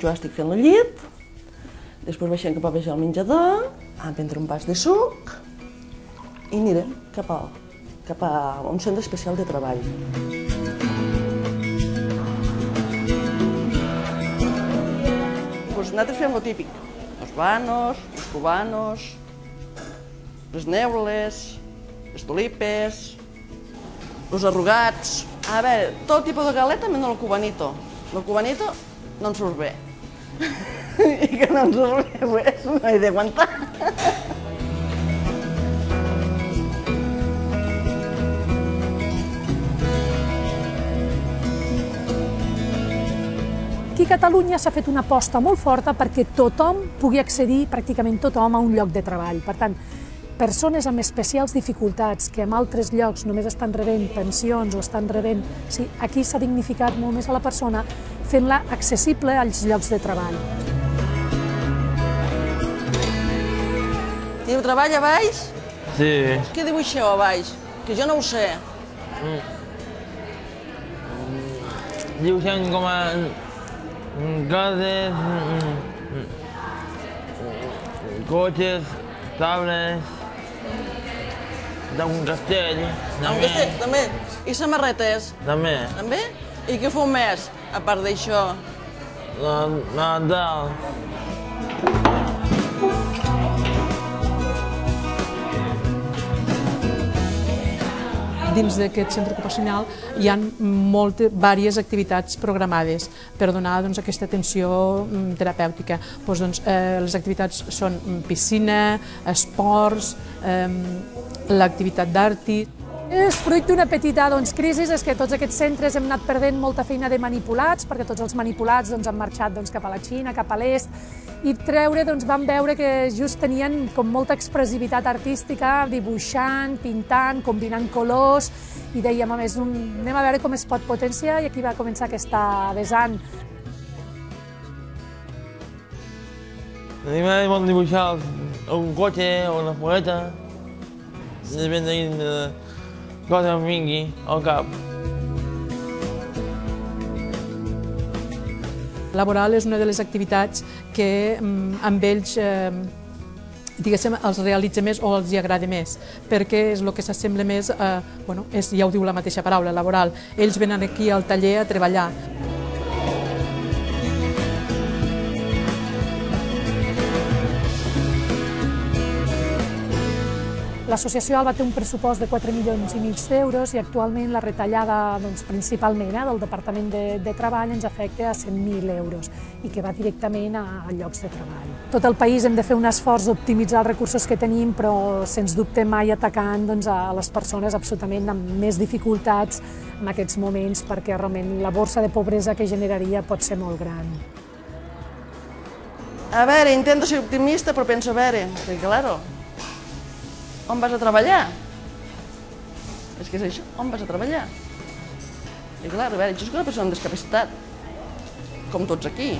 Jo estic fent el llit, després baixem cap a baix al menjador, a prendre un pas de suc i anirem cap a un centre especial de treball. Nosaltres fem el típic, els vanos, els cubanos, les neules, les tulipes, els arrugats. A veure, tot tipus de galeta menys el cubanito. El cubanito no ens surt bé. I que no ens surt bé, pues, no he d'aguantar. Aquí a Catalunya s'ha fet una aposta molt forta perquè tothom pugui accedir, pràcticament tothom, a un lloc de treball. Per tant, persones amb especials dificultats que en altres llocs només estan rebent pensions o estan rebent... Sí, aquí s'ha dignificat molt més a la persona fent-la accessible als llocs de treball. Teniu treball a baix? Sí. Què dibuixeu a baix? Que jo no ho sé. Dibuixem com a cases, cotxes, tables, d'un castell. Un castell, també? I samarretes? També. També? I què feu més, a part d'això? Nadal. Dins d'aquest centre ocupacional hi ha diverses activitats programades per donar aquesta atenció terapèutica. Les activitats són piscina, esports, l'activitat d'arti. És fruit d'una petita crisi, és que tots aquests centres hem anat perdent molta feina de manipulats, perquè tots els manipulats han marxat cap a la Xina, cap a l'est, i vam veure que just tenien com molta expressivitat artística, dibuixant, pintant, combinant colors, i dèiem, a més, anem a veure com es pot potenciar, i aquí va començar aquesta vessant. A mi m'agrada molt dibuixar un cotxe o una furgoneta, depèn de cosa que em vingui al cap. Laboral és una de les activitats que amb ells els realitza més o els agrada més, perquè és el que s'assembla més, ja ho diu la mateixa paraula, laboral. Ells venen aquí al taller a treballar. L'associació ALBA té un pressupost de 4,5 milions d'euros i actualment la retallada principalment del Departament de Treball ens afecta a 100.000 euros i que va directament a llocs de treball. Tot el país hem de fer un esforç d'optimitzar els recursos que tenim, però sens dubte mai atacant a les persones absolutament amb més dificultats en aquests moments, perquè realment la borsa de pobresa que generaria pot ser molt gran. A veure, intento ser optimista, però penso, a veure, perquè, claro, on vas a treballar? És que és això, on vas a treballar? I clar, a veure, jo soc una persona amb discapacitat, com tots aquí.